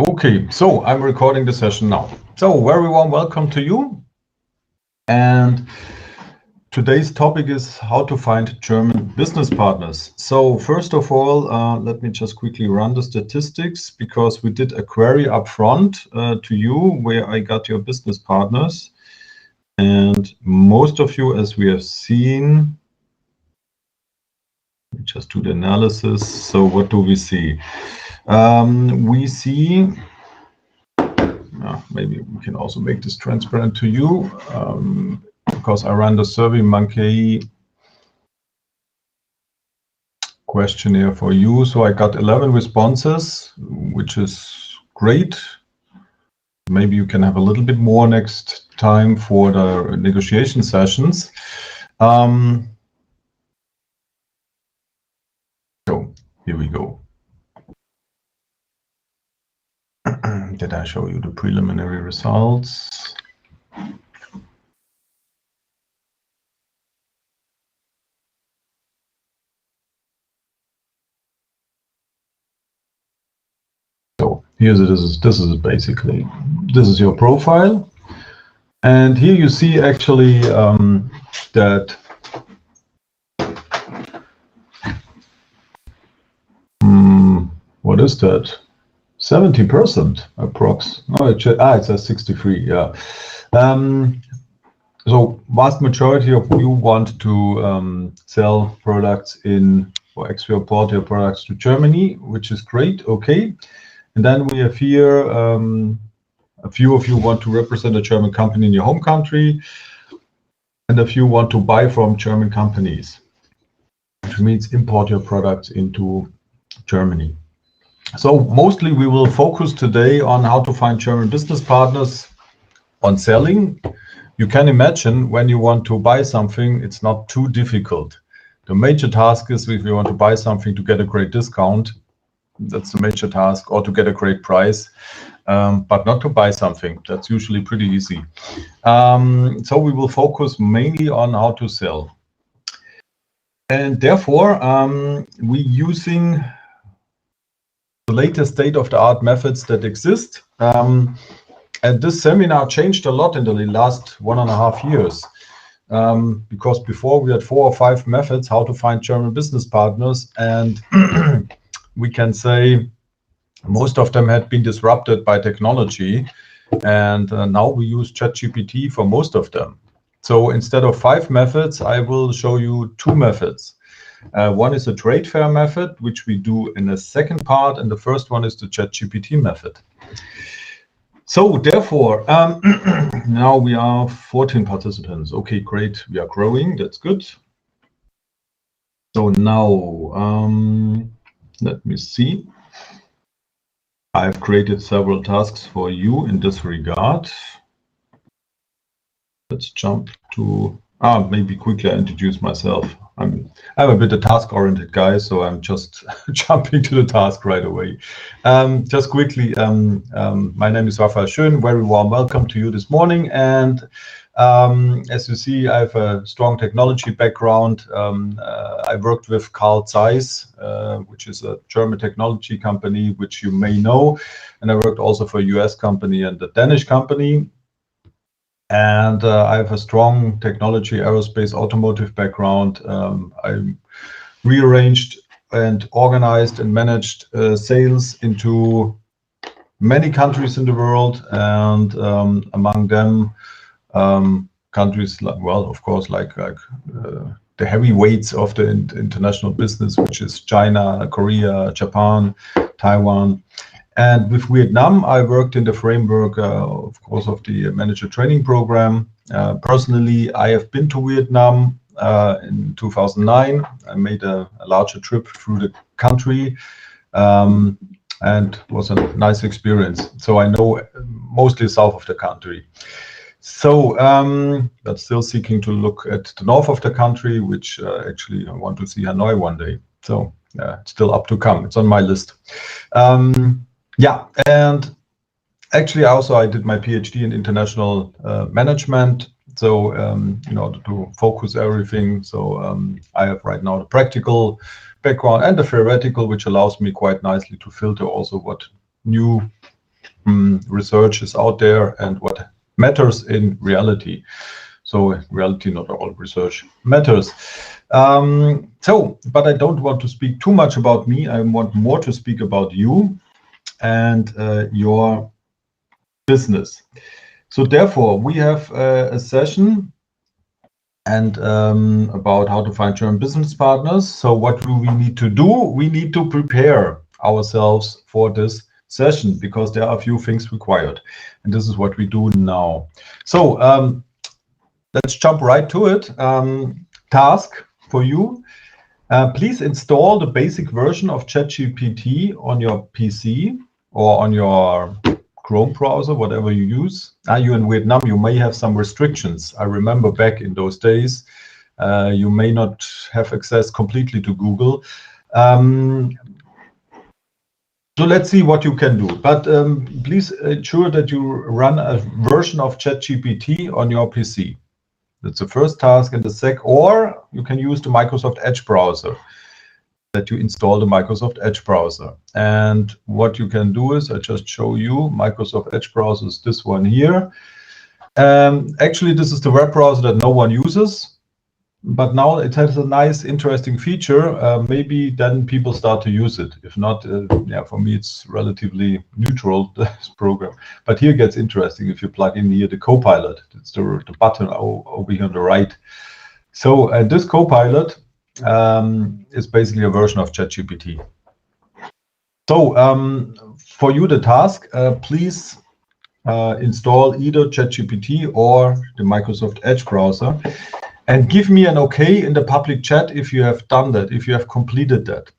Okay, so I'm recording the session now. So very warm welcome to you. And today's topic is how to find German business partners. So first of all, let me just quickly run the statistics because we did a query up front to you where I got your business partners. And most of you, as we have seen, just do the analysis. So what do we see? We see, maybe we can also make this transparent to you because I ran the SurveyMonkey questionnaire for you. So I got 11 responses, which is great. Maybe you can have a little bit more next time for the negotiation sessions. So here we go. Did I show you the preliminary results? So here's it. This is basically, this is your profile. And here you see actually that what is that? 70% approx. Oh, it says 63. Yeah. So vast majority of you want to sell products or export your products to Germany, which is great. Okay. And then we have here a few of you want to represent a German company in your home country, and a few want to buy from German companies, which means import your products into Germany. So mostly we will focus today on how to find German business partners on selling. You can imagine when you want to buy something, it's not too difficult. The major task is if you want to buy something to get a great discount, that's the major task, or to get a great price, but not to buy something. That's usually pretty easy. So we will focus mainly on how to sell. And therefore, we're using the latest state-of-the-art methods that exist. And this seminar changed a lot in the last 1.5 years. Because before we had 4 or 5 methods how to find German business partners, and we can say most of them had been disrupted by technology, and now we use ChatGPT for most of them. So instead of 5 methods, I will show you 2 methods. One is a trade fair method, which we do in the second part, and the first one is the ChatGPT method. So therefore, now we are 14 participants. Okay, great. We are growing. That's good. So now, let me see. I've created several tasks for you in this regard. Let's jump to, maybe quickly I introduce myself. I'm a bit a task-oriented guy, so I'm just jumping to the task right away. Just quickly, my name is Raphael Schön. Very warm welcome to you this morning. And as you see, I have a strong technology background. I worked with Carl Zeiss, which is a German technology company, which you may know. And I worked also for a US company and a Danish company. And I have a strong technology, aerospace, automotive background. I rearranged and organized and managed sales into many countries in the world, and among them countries like, well, of course, like the heavyweights of the international business, which is China, Korea, Japan, Taiwan. And with Vietnam, I worked in the framework, of course, of the manager training program. Personally, I have been to Vietnam in 2009. I made a larger trip through the country, and it was a nice experience. So I know mostly south of the country. So, but still seeking to look at the north of the country, which actually I want to see Hanoi one day. So it's still up to come. It's on my list. Yeah, and actually also I did my PhD in international management. So in order to focus everything, so I have right now the practical background and the theoretical, which allows me quite nicely to filter also what new research is out there and what matters in reality. So in reality, not all research matters. But I don't want to speak too much about me. I want more to speak about you and your business. So therefore, we have a session and about how to find German business partners. So what do we need to do? We need to prepare ourselves for this session because there are a few things required. And this is what we do now. So let's jump right to it. Task for you. Please install the basic version of ChatGPT on your PC or on your Chrome browser, whatever you use. You're in Vietnam, you may have some restrictions. I remember back in those days, you may not have access completely to Google. So let's see what you can do. But please ensure that you run a version of ChatGPT on your PC. That's the first task. And the second, or you can use the Microsoft Edge browser, that you install the Microsoft Edge browser. And what you can do is, I just show you, Microsoft Edge browser is this one here. Actually, this is the web browser that no one uses, but now it has a nice, interesting feature. Maybe then people start to use it. If not, yeah, for me, it's relatively neutral, this program. But here it gets interesting if you plug in here the Copilot. It's the button over here on the right. So this Copilot is basically a version of ChatGPT. So for you, the task, please install either ChatGPT or the Microsoft Edge browser and give me an okay in the public chat if you have done that, if you have completed that,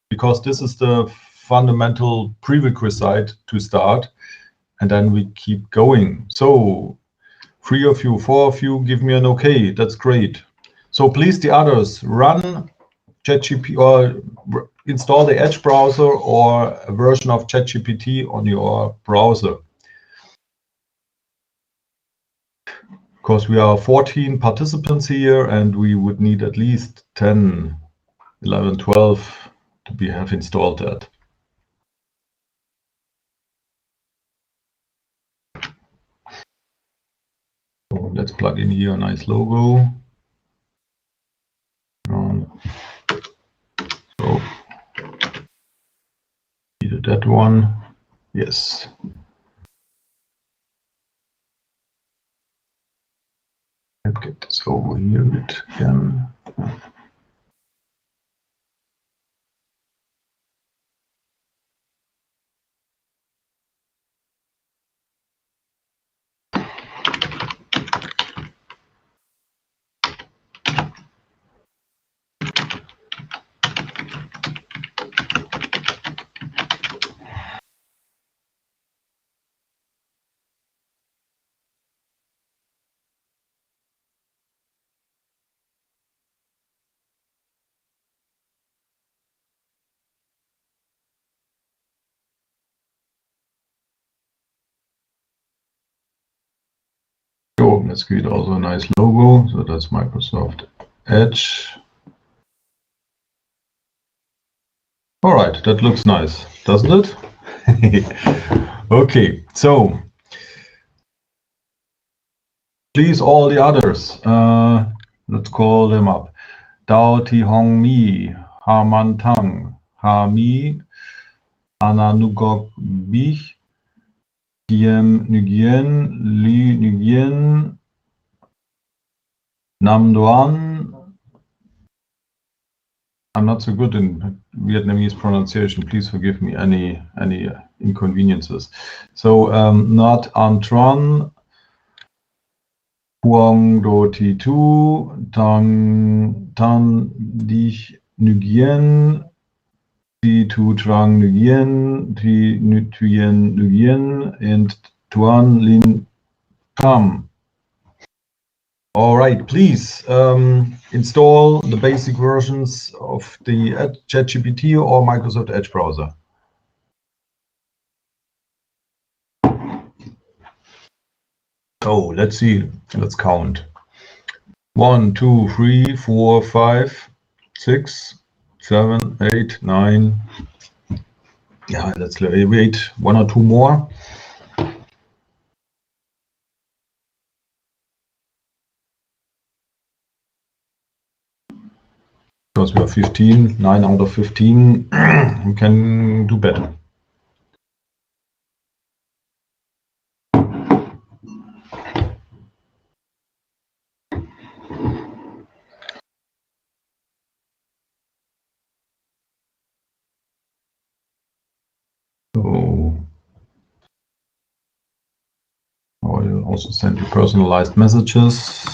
because this is the fundamental prerequisite to start, and then we keep going. So 3 of you, 4 of you, give me an okay. That's great. So please, the others, run ChatGPT or install the Edge browser or a version of ChatGPT on your browser. Because we are 14 participants here and we would need at least 10, 11, 12 to have installed that. So let's plug in here a nice logo. So either that one, yes. Let's get this over here again. So let's create also a nice logo. So that's Microsoft Edge. All right, that looks nice, doesn't it? Okay, so please, all the others, let's call them up. Dao Ti Hong Mi, Ha Man Tang, Ha Mi, Ananugok Bich, Diem Nguyen, Li Nguyen, Nam Duan. I'm not so good in Vietnamese pronunciation. Please forgive me any inconveniences. So Nat Antron, Huang Do Ti Tu, Tan Dich Nguyen, Ti Tu Trang Nguyen, Ti Nguyen Nguyen, and Tuan Lin Kam. All right, please install the basic versions of the ChatGPT or Microsoft Edge browser. So let's see, let's count. 1, 2, 3, 4, 5, 6, 7, 8, 9, Yeah, let's wait 1 or 2 more. Because we are 15, 9 out of 15, we can do better. So I will also send you personalized messages.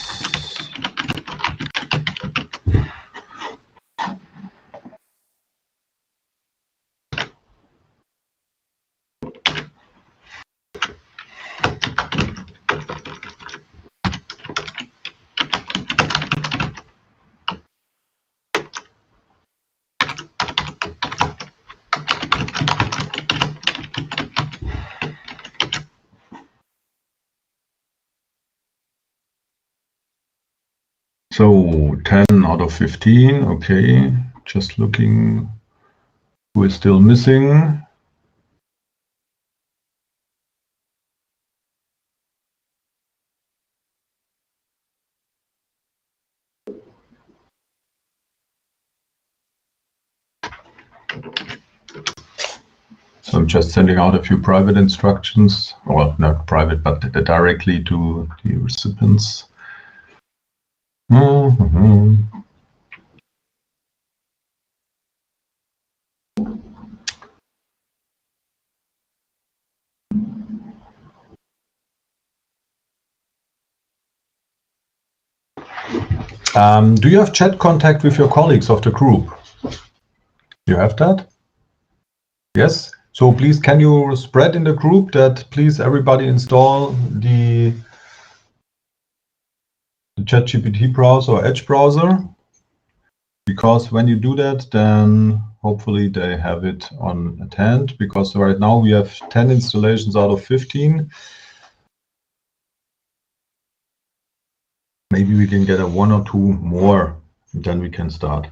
So 10 out of 15, okay. Just looking who is still missing. So I'm just sending out a few private instructions, or not private, but directly to the recipients. Do you have chat contact with your colleagues of the group? You have that? Yes. So please, can you spread in the group that please everybody install the ChatGPT browser or Edge browser? Because when you do that, then hopefully they have it on at hand. Because right now we have 10 installations out of 15. Maybe we can get a 1 or 2 more, and then we can start.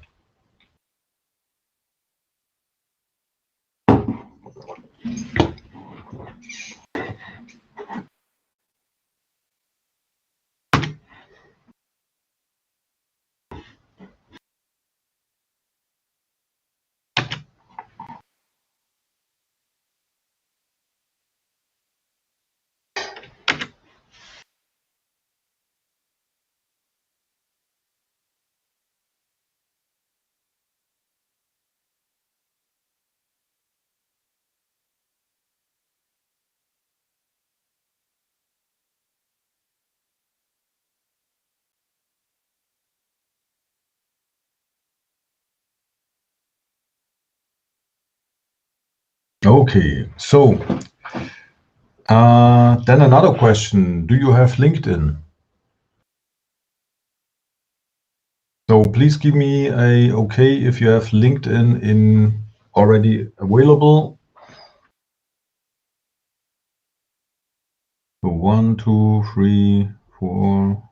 Okay, so then another question. Do you have LinkedIn? So please give me a okay if you have LinkedIn in already available. So 1, 2, 3, 4.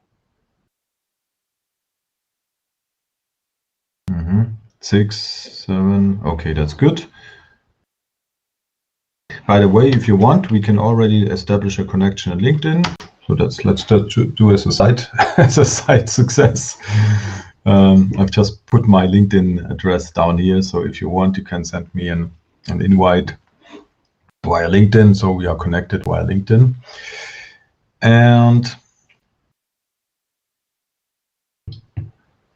6, 7. Okay, that's good. By the way, if you want, we can already establish a connection on LinkedIn. So let's do as a side as a side success. I've just put my LinkedIn address down here. So if you want, you can send me an invite via LinkedIn. So we are connected via LinkedIn. And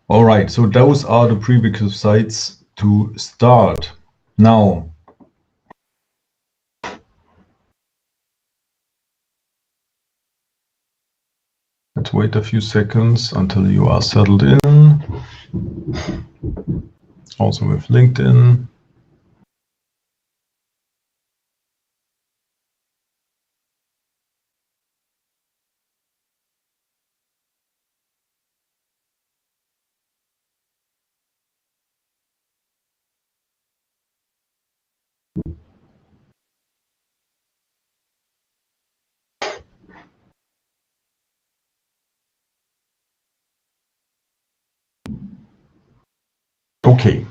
all right, so those are the prerequisites to start. Now, let's wait a few seconds until you are settled in. Also with LinkedIn. Okay.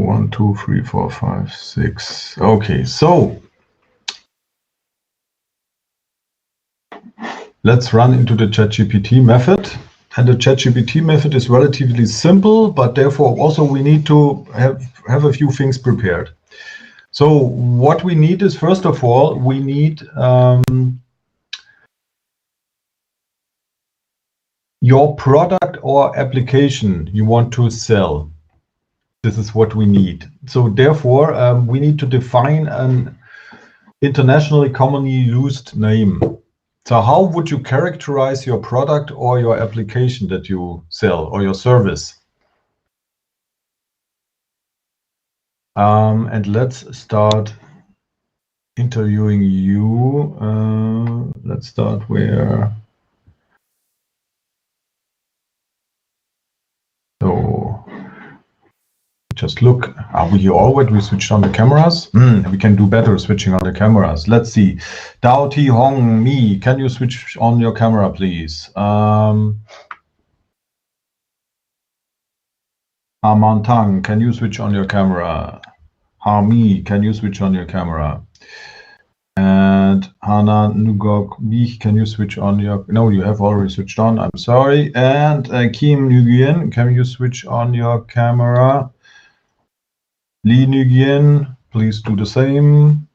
1, 2, 3, 4, 5, 6. Okay, so let's run into the ChatGPT method. And the ChatGPT method is relatively simple, but therefore also we need to have a few things prepared. So what we need is, first of all, we need your product or application you want to sell. This is what we need. So therefore, we need to define an internationally commonly used name. So how would you characterize your product or your application that you sell or your service? And let's start interviewing you. Let's start where. So just look. Are we here already? We switched on the cameras. We can do better switching on the cameras. Let's see. Dao Ti Hong Mi, can you switch on your camera, please? Aman Tang, can you switch on your camera? Hami, can you switch on your camera? And Hana Nugok Bich, can you switch on your... No, you have already switched on, I'm sorry. And Kim Nguyen, can you switch on your camera? Lee Nguyen, please do the same.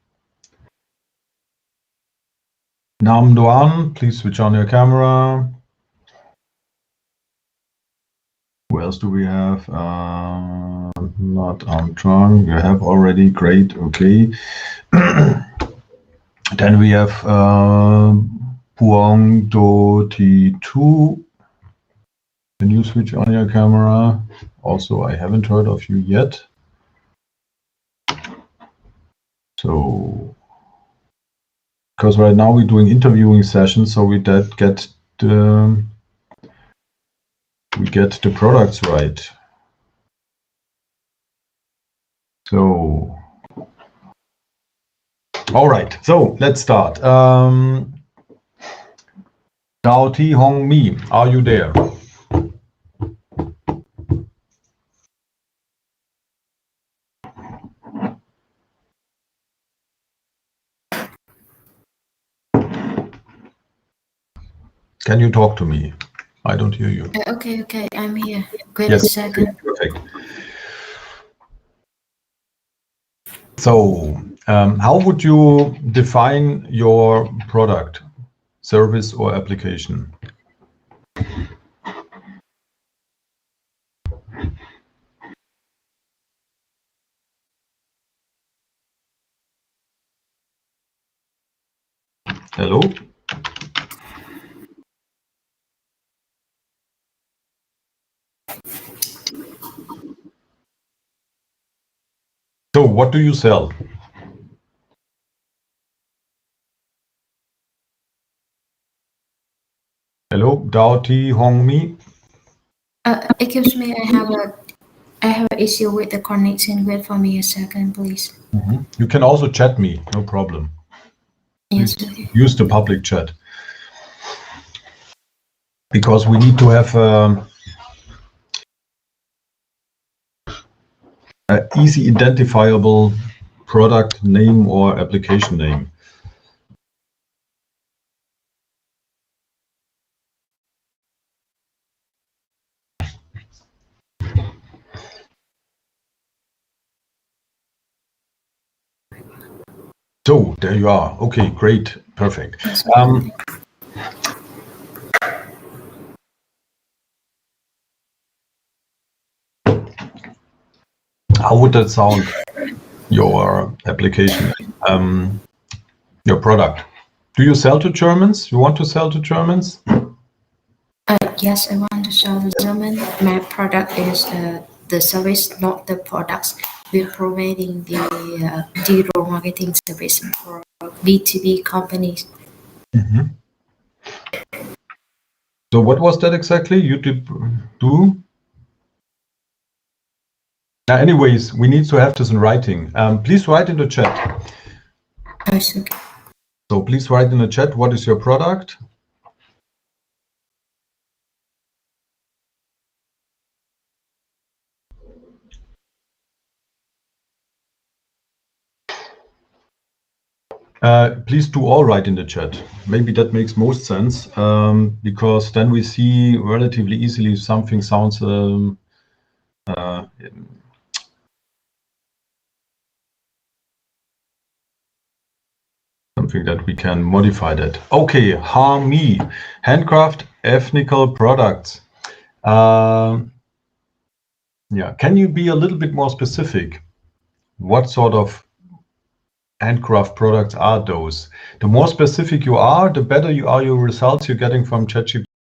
Nam Duan, please switch on your camera. Who else do we have? Not Armstrong, you have already, great, okay. Then we have Puong Do Ti Tu. Can you switch on your camera? Also, I haven't heard of you yet. So, because right now we're doing interviewing sessions, so we get the products right. So, all right. So let's start. Dao Ti Hong Mi, are you there? Can you talk to me? I don't hear you. Okay, I'm here. Wait a second. Perfect. So, how would you define your product, service, or application? Hello? So, what do you sell? Hello, Dao Ti Hong Mi. Excuse me, I have an issue with the connection. Wait for me a second, please. You can also chat me, no problem. Yes, okay. Use the public chat. Because we need to have an easy identifiable product name or application name. So there you are. Okay, great, perfect. How would that sound? Your application, your product. Do you sell to Germans? You want to sell to Germans? Yes, I want to sell to German. My product is the service, not the products. We're providing the digital marketing service for B2B companies. So what was that exactly you did do? Anyways, we need to have this in writing. Please write in the chat. Yes, okay. So please write in the chat, what is your product? Please do all write in the chat. Maybe that makes most sense, because then we see relatively easily if something sounds something that we can modify that. Okay, Harmi, handcraft ethnical products. Yeah, can you be a little bit more specific? What sort of handcraft products are those? The more specific you are, the better you are your results you're getting from ChatGPT.